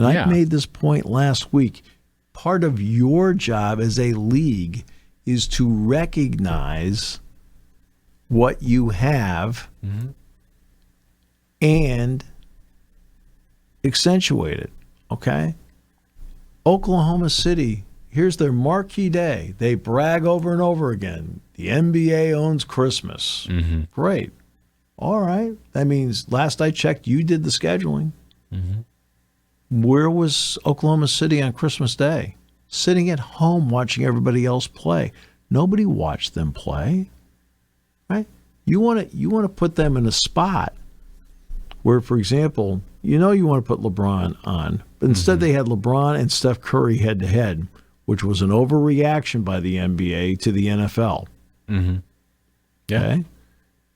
And I made this point last week. Part of your job as a league is to recognize what you have and accentuate it, okay? Oklahoma City, here's their marquee day. They brag over and over again. The NBA owns Christmas. Great. All right. That means last I checked, you did the scheduling. Where was Oklahoma City on Christmas Day? Sitting at home watching everybody else play. Nobody watched them play, right? You want to put them in a spot where, for example, you want to put LeBron on, but instead they had LeBron and Steph Curry head-to-head, which was an overreaction by the NBA to the NFL. Okay?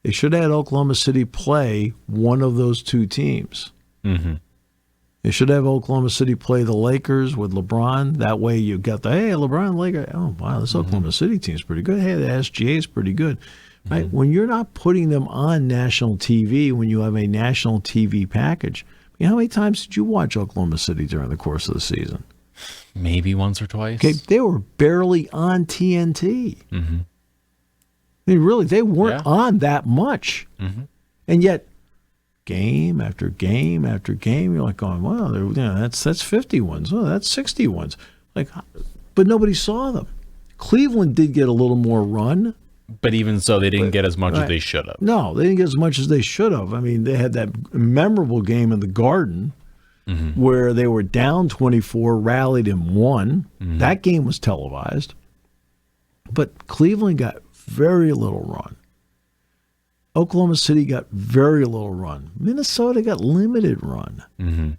They should have had Oklahoma City play one of those two teams. They should have Oklahoma City play the Lakers with LeBron. That way you got hey, LeBron, Lakers. Oh, wow, this Oklahoma City team's pretty good. Hey, the SGA is pretty good. Right? When you're not putting them on national TV, when you have a national TV package, how many times did you watch Oklahoma City during the course of the season? Maybe once or twice. Okay, they were barely on TNT. They weren't on that much. And yet, game after game after game, you're like going, wow, that's 50 ones. Oh, that's 60 ones. But nobody saw them. Cleveland did get a little more run. But even so, they didn't get as much as they should have. No, they didn't get as much as they should have. I mean, they had that memorable game in the Garden where they were down 24, rallied and won. That game was televised. But Cleveland got very little run. Oklahoma City got very little run. Minnesota got limited run.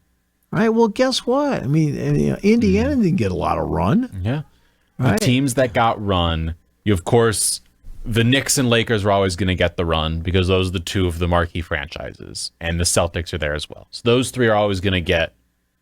Right? Well, guess what? I mean, Indiana didn't get a lot of run. Yeah. Right? The teams that got run, of course, the Knicks and Lakers were always going to get the run because those are the two of the marquee franchises, and the Celtics are there as well. So those three are always going to get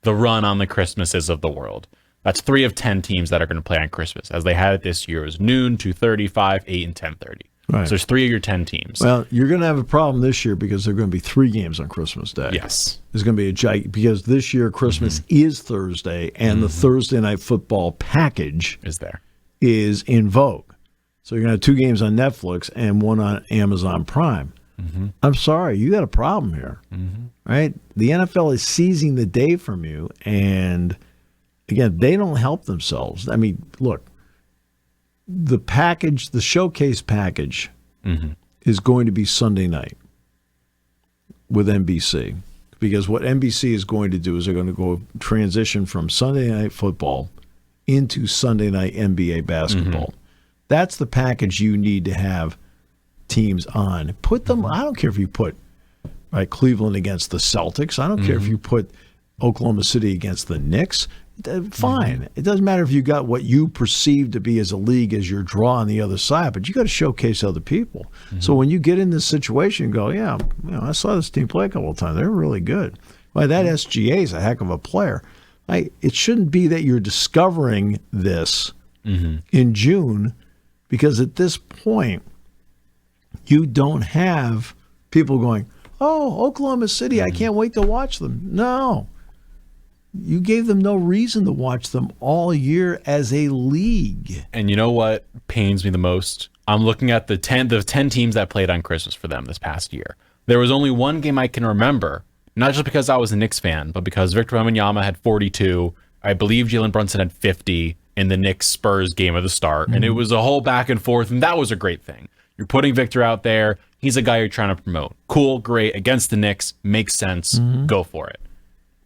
the run on the Christmases of the world. That's 3 of 10 teams that are going to play on Christmas, as they had it this year. It was noon, 2:30, 5, 8, and 10:30. Right. So there's 3 of your 10 teams. Well, you're going to have a problem this year because there are going to be 3 games on Christmas Day. Yes. There's going to be because this year Christmas is Thursday, and the Thursday Night Football package is in vogue. So you're going to have 2 games on Netflix and 1 on Amazon Prime. I'm sorry, you got a problem here, right? The NFL is seizing the day from you, and again, they don't help themselves. I mean, look, the showcase package is going to be Sunday night with NBC, because what NBC is going to do is they're going to go transition from Sunday Night Football into Sunday Night NBA basketball. That's the package you need to have teams on. Put them, I don't care if you put Cleveland against the Celtics. I don't care if you put Oklahoma City against the Knicks. Fine. It doesn't matter if you got what you perceive to be as a league as your draw on the other side, but you got to showcase other people. So when you get in this situation, go, I saw this team play a couple of times. They're really good. Well, that SGA is a heck of a player. It shouldn't be that you're discovering this in June, because at this point, you don't have people going, oh, Oklahoma City, I can't wait to watch them. No. You gave them no reason to watch them all year as a league. And you know what pains me the most? I'm looking at the 10 teams that played on Christmas for them this past year. There was only one game I can remember, not just because I was a Knicks fan, but because Victor Wembanyama had 42. I believe Jalen Brunson had 50 in the Knicks-Spurs game at the start. And it was a whole back and forth, and that was a great thing. You're putting Victor out there. He's a guy you're trying to promote. Cool, great. Against the Knicks, makes sense. Go for it.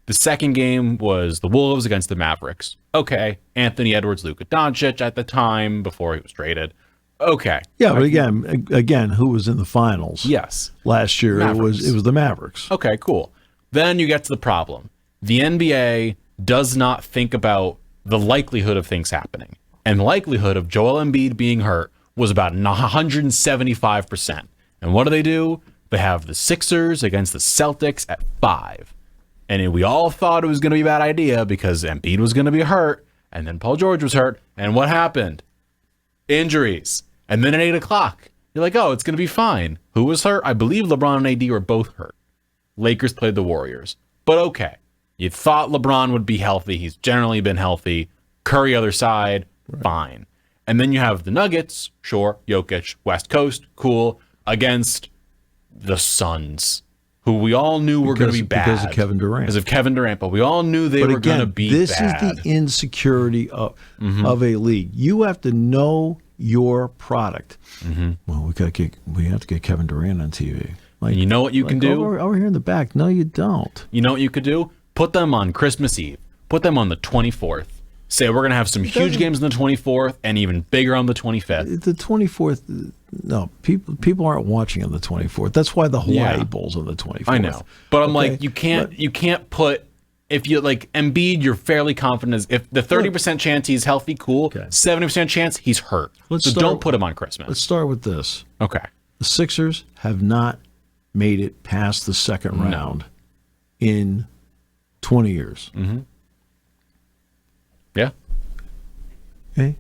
The second game was the Wolves against the Mavericks. Okay. Anthony Edwards, Luka Doncic at the time before he was traded. Okay. Yeah, but again, who was in the finals? Yes. Last year Mavericks. it was the Mavericks. Okay, cool. Then you get to the problem. The NBA does not think about the likelihood of things happening. And the likelihood of Joel Embiid being hurt was about 175%. And what do? They have the Sixers against the Celtics at 5. And we all thought it was going to be a bad idea because Embiid was going to be hurt, and then Paul George was hurt. And what happened? Injuries. And then at 8 o'clock, you're like, oh, it's going to be fine. Who was hurt? I believe LeBron and AD were both hurt. Lakers played the Warriors. But okay, You thought LeBron would be healthy. He's generally been healthy. Curry other side, fine. And then you have the Nuggets, sure, Jokic, West Coast, cool, against the Suns, who we all knew were going to be bad. Because of Kevin Durant. Because of Kevin Durant, but we all knew they were going to be this bad. This is the insecurity of a league. You have to know your product. Well, we have to get Kevin Durant on TV. Like, you know what you can do? Over here in the back. No, you don't. You know what you could do? Put them on Christmas Eve. Put them on the 24th. Say we're going to have some huge games on the 24th and even bigger on the 25th. The 24th, no, people aren't watching on the 24th. That's why the Hawaii Bowl's on the 24th. I know. But I'm like, you can't put, if you like Embiid, you're fairly confident if the 30% chance he's healthy, cool. 70% chance he's hurt. Don't put him on Christmas. Let's start with this. Okay. The Sixers have not made it past the second round in 20 years. Yeah. Okay.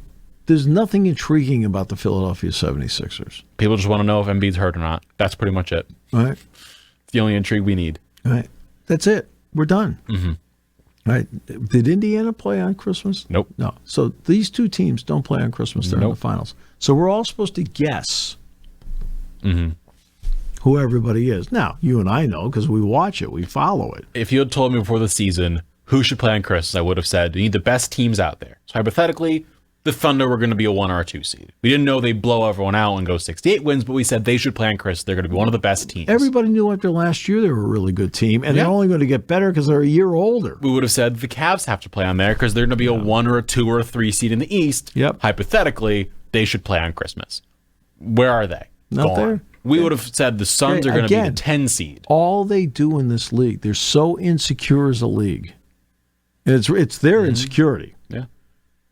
There's nothing intriguing about the Philadelphia 76ers. People just want to know if Embiid's hurt or not. That's pretty much it. All right. It's the only intrigue we need. All right. That's it. We're done. All right. Did Indiana play on Christmas? Nope. No. So these two teams don't play on Christmas. They're in the finals. So we're all supposed to guess who everybody is. Now, you and I know because we watch it. We follow it. If you had told me before the season who should play on Christmas, I would have said you need the best teams out there. So hypothetically, the Thunder were going to be a 1 or a 2 seed. We didn't know they'd blow everyone out and go 68 wins, but we said they should play on Christmas. They're going to be one of the best teams. Everybody knew after last year they were a really good team, and they're only going to get better because they're a year older. We would have said the Cavs have to play on there because they're going to be a 1 or a 2 or a 3 seed in the East. Hypothetically, they should play on Christmas. Where are they? Not there. We would have said the Suns are going to be the 10 seed. All they do in this league, they're so insecure as a league. And it's their insecurity. Yeah.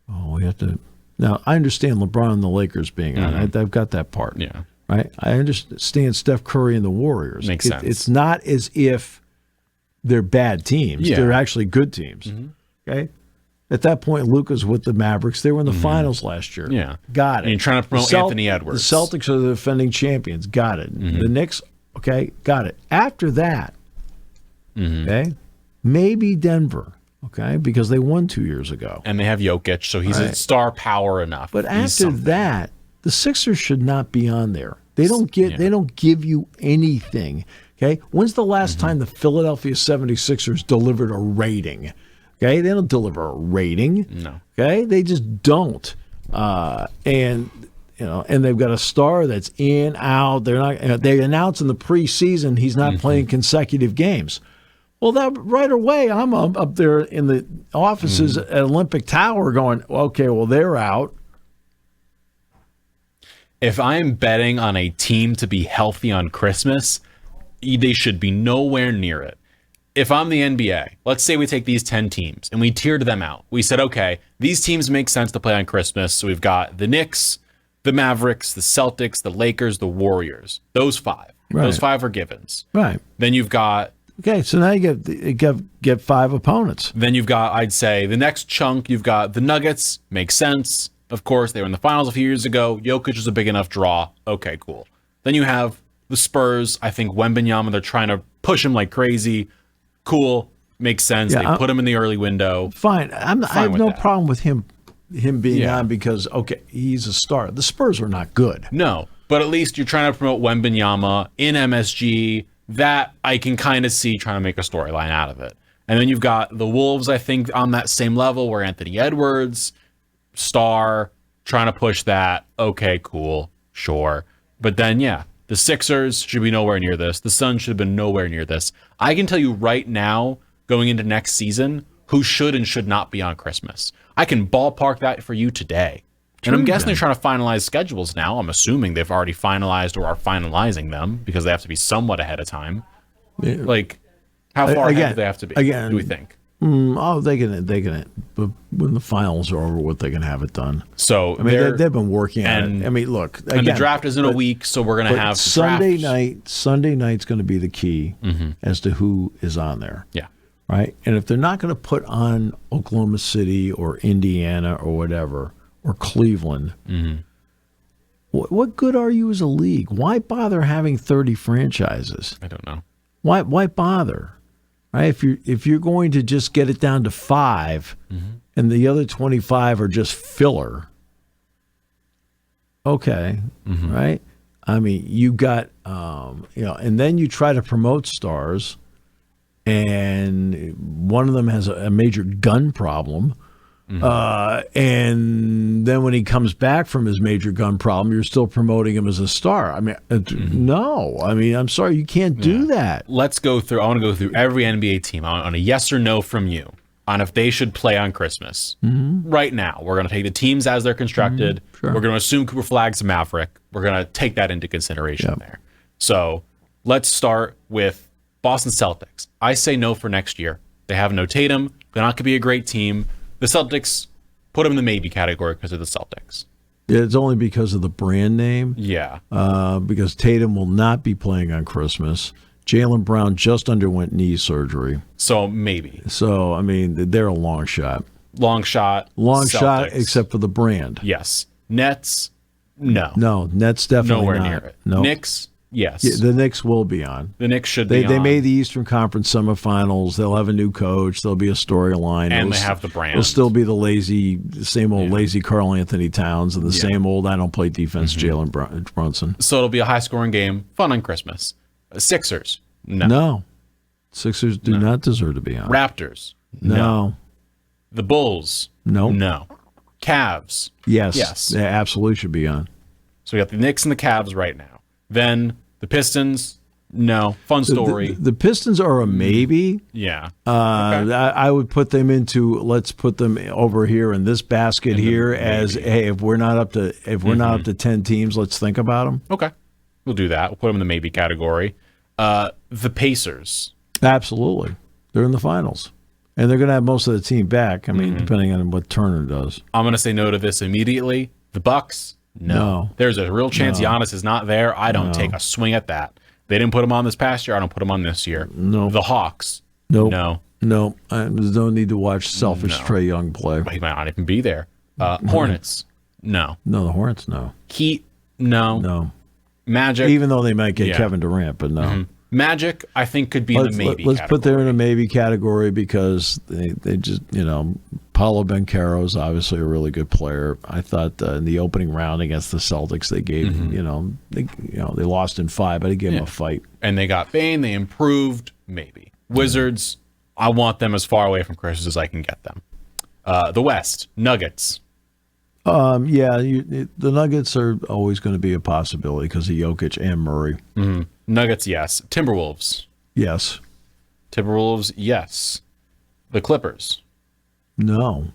Oh, we have to. Now, I understand LeBron and the Lakers being on. I've got that part. Yeah. Right? I understand Steph Curry and the Warriors. Makes sense. It's not as if they're bad teams. Yeah. They're actually good teams. Okay? At that point, Luka's with the Mavericks. They were in the finals last year. Yeah. Got it. And you're trying to promote Anthony Edwards. The Celtics are the defending champions. Got it. The Knicks, okay, got it. After that, okay, maybe Denver. Okay, because they won 2 years ago. And they have Jokic, so he's a star power enough. But after that, the Sixers should not be on there. They don't give you anything. Okay? When's the last time the Philadelphia 76ers delivered a rating? Okay? They don't deliver a rating. No. Okay? They just don't. And they've got a star that's in, out. They announce in the preseason he's not playing consecutive games. Well, that right away, I'm up there in the offices at Olympic Tower going, okay, well, they're out. If I'm betting on a team to be healthy on Christmas, they should be nowhere near it. If I'm the NBA, let's say we take these 10 teams and we tiered them out. We said, okay, these teams make sense to play on Christmas. So we've got the Knicks, the Mavericks, the Celtics, the Lakers, the Warriors. Those 5. Right. Those 5 are givens. Right. Then you've got... Okay, so now you get 5 opponents. Then you've got, I'd say, the next chunk, you've got the Nuggets. Makes sense. Of course, they were in the finals a few years ago. Jokic is a big enough draw. Okay, cool. Then you have the Spurs. I think Wembanyama, they're trying to push him like crazy. Cool. Makes sense. They put him in the early window. Fine. I have no problem with him being on because, okay, he's a star. The Spurs are not good. No, but at least you're trying to promote Wembanyama in MSG. That I can kind of see trying to make a storyline out of it. And then you've got the Wolves, I think, on that same level where Anthony Edwards, star, trying to push that. Okay, cool, sure. But then, the Sixers should be nowhere near this. The Suns should have been nowhere near this. I can tell you right now, going into next season, who should and should not be on Christmas. I can ballpark that for you today. And I'm guessing they're trying to finalize schedules now. I'm assuming they've already finalized or are finalizing them because they have to be somewhat ahead of time. Yeah. Like, how far ahead do they have to be? Do we think? They can. But when the finals are over, they can have it done. So I mean, they've been working on it. I mean, look, and the draft is in a week, so we're going to have Sunday night. Sunday night's going to be the key as to who is on there. Yeah. Right. And if they're not going to put on Oklahoma City or Indiana or whatever. Or Cleveland. What good are you as a league? Why bother having 30 franchises? I don't know. Why bother? right? If you're going to just get it down to 5, and the other 25 are just filler, okay, right? I mean, you got and then you try to promote stars, and one of them has a major gun problem. And then when he comes back from his major gun problem, you're still promoting him as a star. I mean, no. I mean, I'm sorry, you can't do that. I want to go through every NBA team on a yes or no from you on if they should play on Christmas. Right now, we're going to take the teams as they're constructed. Sure. We're going to assume Cooper Flagg's a Maverick. We're going to take that into consideration there. So let's start with Boston Celtics. I say no for next year. They have no Tatum. They're not going to be a great team. The Celtics, put them in the maybe category because of the Celtics. It's only because of the brand name. Yeah. Because Tatum will not be playing on Christmas. Jaylen Brown just underwent knee surgery. So maybe. So, I mean, they're a long shot. Long shot, except for the brand. Yes. Nets, no. No, Nets definitely nowhere not. near it. No. Knicks, yes. Yeah, the Knicks will be on. The Knicks should be on. They made the Eastern Conference semifinals. They'll have a new coach. There'll be a storyline. And they have the brand. It'll still be the same old lazy Karl Anthony Towns and the same old I don't play defense Jalen Brunson. So it'll be a high-scoring game, fun on Christmas. Sixers, no. No. Sixers do not deserve to be on. Raptors, no. The Bulls, no. No. Cavs, yes. They absolutely should be on. So we got the Knicks and the Cavs right now. Then the Pistons, no. Fun story. The Pistons are a maybe. Yeah. Okay. I would put them let's put them over here in this basket here as, hey, if we're not up to 10 teams, let's think about them. Okay. We'll do that. We'll put them in the maybe category. The Pacers. Absolutely. They're in the finals. And they're going to have most of the team back. I mean, depending on what Turner does. I'm going to say no to this immediately. The Bucks, no. There's a real chance Giannis is not there. I don't take a swing at that. They didn't put him on this past year. I don't put him on this year. No. The Hawks, no. There's no need to watch selfish Trae Young play. He might not even be there. Hornets, no. No, the Hornets, no. Heat, no. No. Magic, even though they might get Kevin Durant, but no. Magic, I think, could be in the maybe Let's category. put them in a maybe category because they just, Paolo Banchero is obviously a really good player. I thought in the opening round against the Celtics, they gave, they lost in 5, but they gave them a fight. And they got Bane. They improved, maybe. Wizards, I want them as far away from Christmas as I can get them. The West, Nuggets. The Nuggets are always going to be a possibility because of Jokic and Murray. Nuggets, yes. Timberwolves. Yes. Timberwolves, yes. The Clippers. No.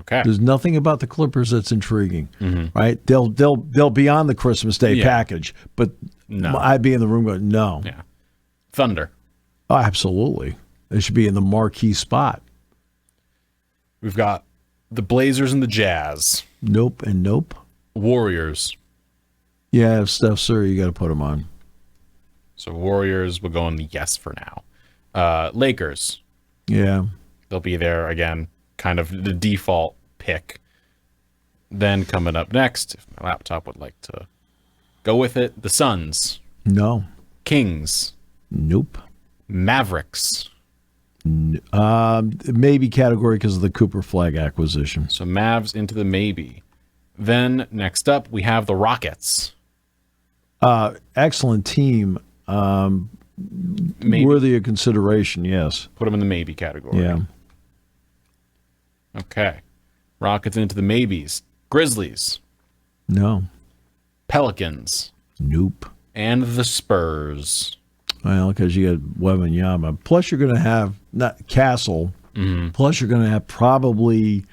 Okay. There's nothing about the Clippers that's intriguing, right? They'll be on the Christmas Day package, but no. I'd be in the room going, no. Yeah. Thunder. Oh, absolutely. They should be in the marquee spot. We've got the Blazers and the Jazz. Nope and nope. Warriors. Yeah, if Steph's there, you got to put him on. So Warriors will go in the yes for now. Lakers. Yeah. They'll be there again, kind of the default pick. Then coming up next, if my laptop would like to go with it, the Suns. No. Kings. Nope. Mavericks. Maybe category because of the Cooper Flag acquisition. So Mavs into the maybe. Then next up, we have the Rockets. Excellent team. Worthy of consideration, yes. Put them in the maybe category. Yeah. Okay. Rockets into the maybes. Grizzlies. No. Pelicans. Nope. And the Spurs. Well, because you got Wembanyama. Plus, you're going to have not Castle. Plus, you're going to have probably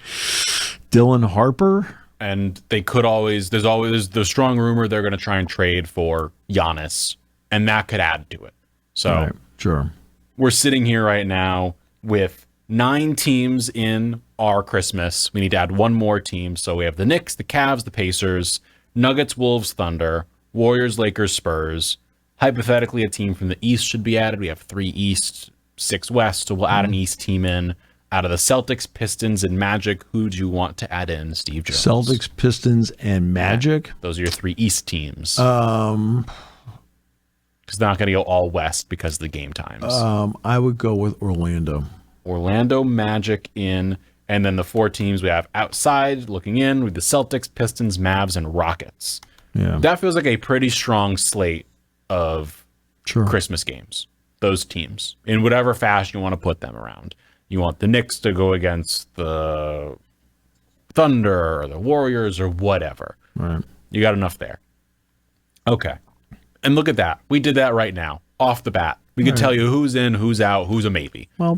Dylan Harper. And they could always. There's the strong rumor they're going to try and trade for Giannis, and that could add to it. So, right, sure. We're sitting here right now with 9 teams in our Christmas. We need to add one more team. So we have the Knicks, the Cavs, the Pacers, Nuggets, Wolves, Thunder, Warriors, Lakers, Spurs. Hypothetically, a team from the East should be added. We have 3 East, 6 West, so we'll add an East team in. Out of the Celtics, Pistons, and Magic, who do you want to add in, Steve Jones? Because they're not going to go all West because of the game times. I would go with Orlando. Orlando Magic in, and then the 4 teams we have outside looking in with the Celtics, Pistons, Mavs, and Rockets. Yeah. That feels like a pretty strong slate of Christmas games. Those teams, in whatever fashion you want to put them around. You want the Knicks to go against the Thunder or the Warriors or whatever. Right. You got enough there. Okay. And look at that. We did that right now, off the bat. We could tell you who's in, who's out, who's a maybe. Well,